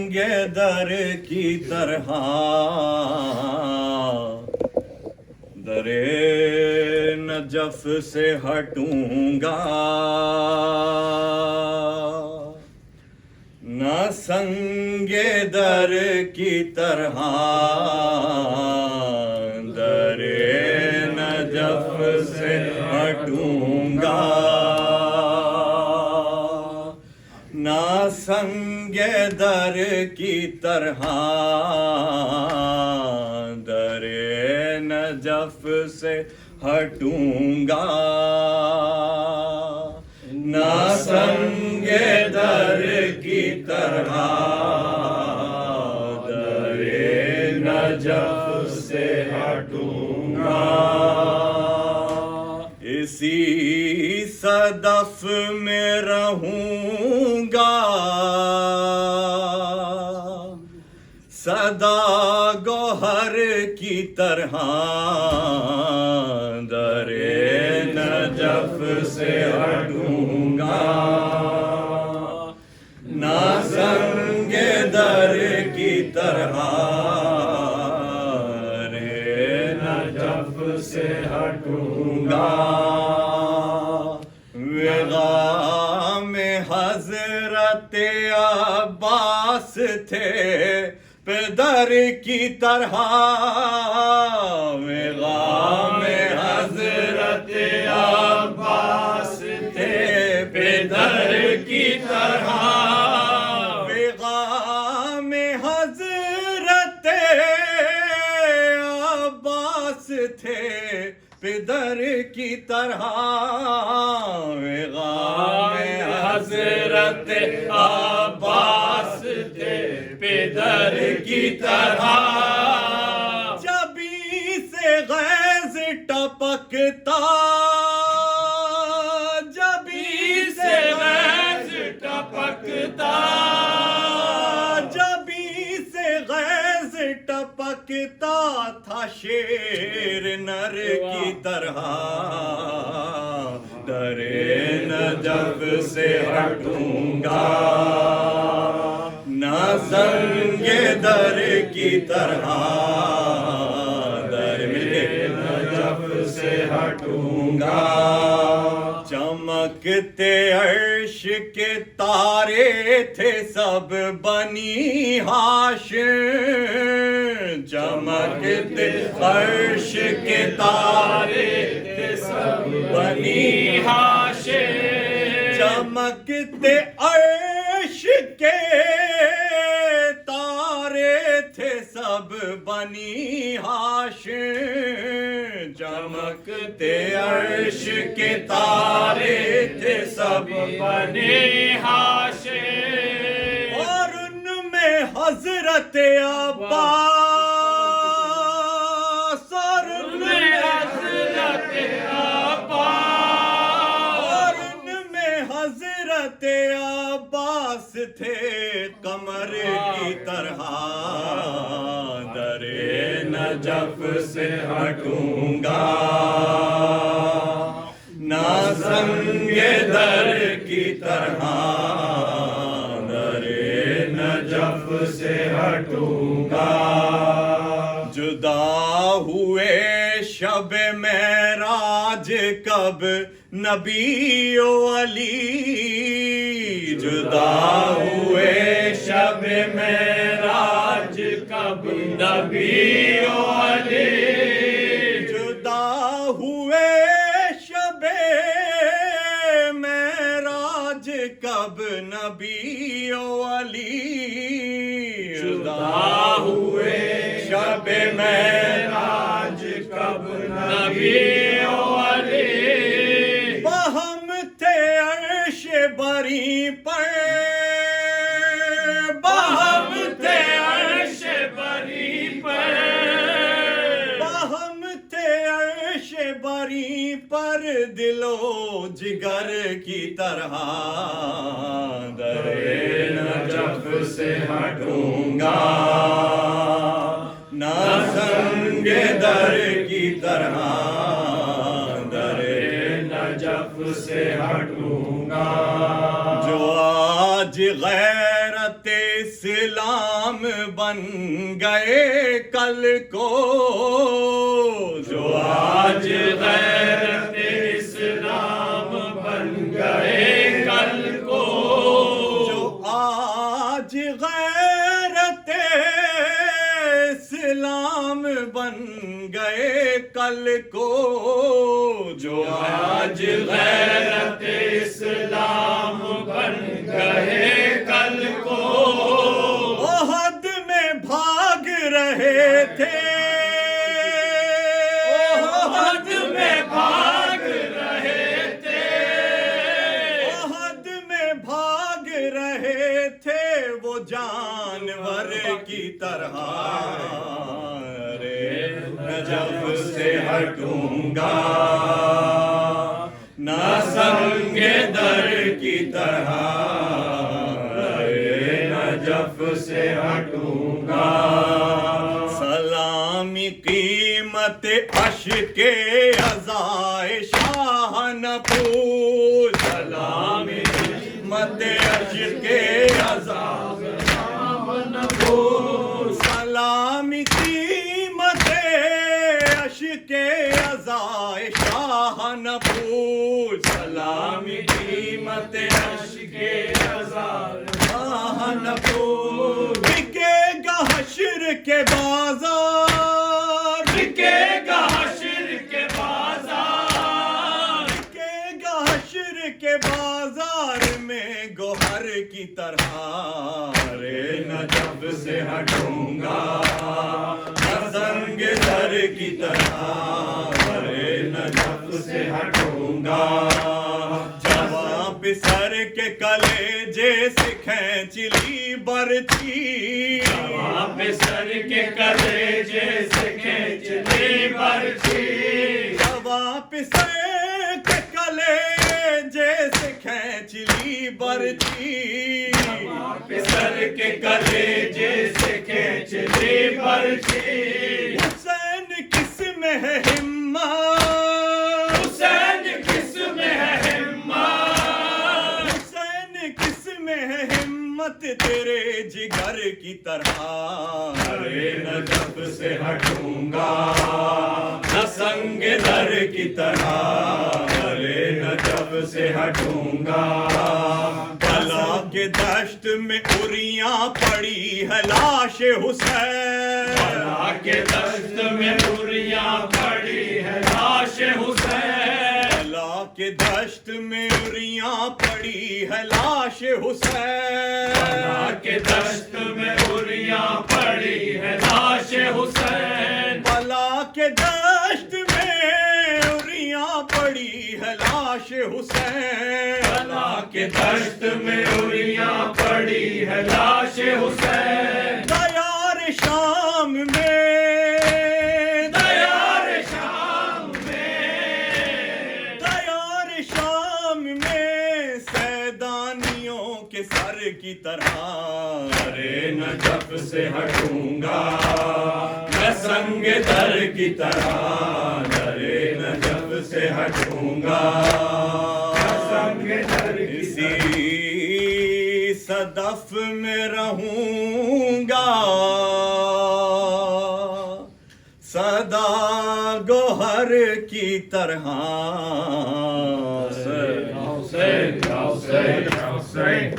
سنگ در کی طرح در نجف سے ہٹوں گا، نہ سنگ در کی طرح در نجف سے ہٹوں گا، نہ سنگ در کی طرح در نجف سے ہٹوں گا، نہ سنگ در کی طرح در نجف سے ہٹوں گا، اسی صدف میں رہوں گا، صدا گوہر کی طرح در نجف سے ہٹوں گا، نہ سنگ در کی طرح نجف سے ہٹوں گا، وغام حضرت عباس تھے پدر کی طرح، وغام حضرت عباس تھے پدر کی طرح، وغام حضرت عباس تھے پدر کی طرح، وغام حضرت عباس تھے پدر کی طرح، جبھی سے غیظ ٹپکتا، جبھی سے غیظ ٹپکتا، جبھی سے غیظ ٹپکتا تھا شیر نر کی طرح، در نجف سے ہٹوں گا، نہ سنگ در کی طرح در نجف سے ہٹوں گا، چمکتے عرش کے تارے تھے سب بنی ہاشم، چمکتے عرش کے تارے تھے سب بنی ہاشم، چمکتے عرش کے تارے تھے سب بنی ہاشم، چمکتے عرش کے تارے تھے سب بنی ہاشم، اور ان میں حضرت عباس، اور ان میں حضرت عباس، اور ان میں حضرت عباس تھے قمر کی طرح، در نجف سے ہٹوں گا، نہ سنگ در کی طرح در نجف سے ہٹوں گا، جدا ہوئے شب معراج کب نبی و علی، جدا ہوئے شب معراج کب نبی و علی، جدا ہوئے شب معراج کب نبی و علی، جدا ہوئے شب معراج کب نبی و علی، باہم تھے عرش بری پر، باہم تھے عرش بری پر، باہم تھے عرش بری پر، دل و جگر کی طرح در نجف سے ہٹوں گا، نہ سنگ در کی طرح در نجف سے ہٹوں گا، جو آج غیرت اسلام بن گئے کل کو، جو آج غیرت اسلام بن گئے کل کو، جو آج غیرت اسلام بن گئے کل کو، جو آج غیرت اسلام بن گئے کل کو، احد میں بھاگ رہے تھے، احد میں بھاگ رہے تھے، احد میں بھاگ رہے تھے وہ جانور کی طرح، رے نجف سے ہٹوں گا نہ سنگ در کی طرح، رے نجف سے ہٹوں گا، سلامی قیمت عشق عزائے شاہ نہ پوچھ، سلامی قیمت عشق عزائے شاہ نہ پوچھ، سلامی قیمت عشق عزائے شاہ نہ پوچھ، سلامی قیمت عشق عزائے شاہ نہ پوچھ، بکے گا حشر کے بازار، بکے گا حشر کے بازار، بکے گا حشر کے بازار میں گوہر کی طرح، رے نجف سے ہٹوں گا نہ سنگ در کی طرح، رے نجف سے ہٹوں گا، جواب سر کے کلیجے سے کھینچ لی برچھی، جواب سر کے کلیجے سے کھینچ لی برچھی، جواب سر کے کلیجے سے کھینچ لی برچھی، جواب سر کے کلیجے سے کھینچ لی برچھی، حسین کس میں ہے ہمت، حسین کس میں ہے ہمت، حسین کس میں ہے ہمت تیرے جگر کی طرح، رے نجف سے ہٹوں گا نہ سنگ در کی طرح، رے نجف سے ہٹوں گا، بلا کے دشت میں اریاں پڑی ہے لاش حسین، بلا کے دشت میں اریاں پڑی ہے لاش حسین، بلا کے دشت میں اریاں پڑی ہے لاش حسین، بلا کے دشت میں اریاں پڑی ہے لاش حسین، بلا کے دشت میں اریاں پڑی ہے لاش حسین، بلا کے دشت میں اریاں پڑی ہے لاش حسین، دیار شام میں، دیار شام میں، دیار شام میں سیدانیوں کے سر کی طرح، رے نجف سے ہٹوں گا میں سنگ در کی طرح، رے نجف سے ہٹوں گا سنگ در کی طرح، اسی صدف میں رہوں گا سدا گوہر کی طرح، حسین حسین حسین حسین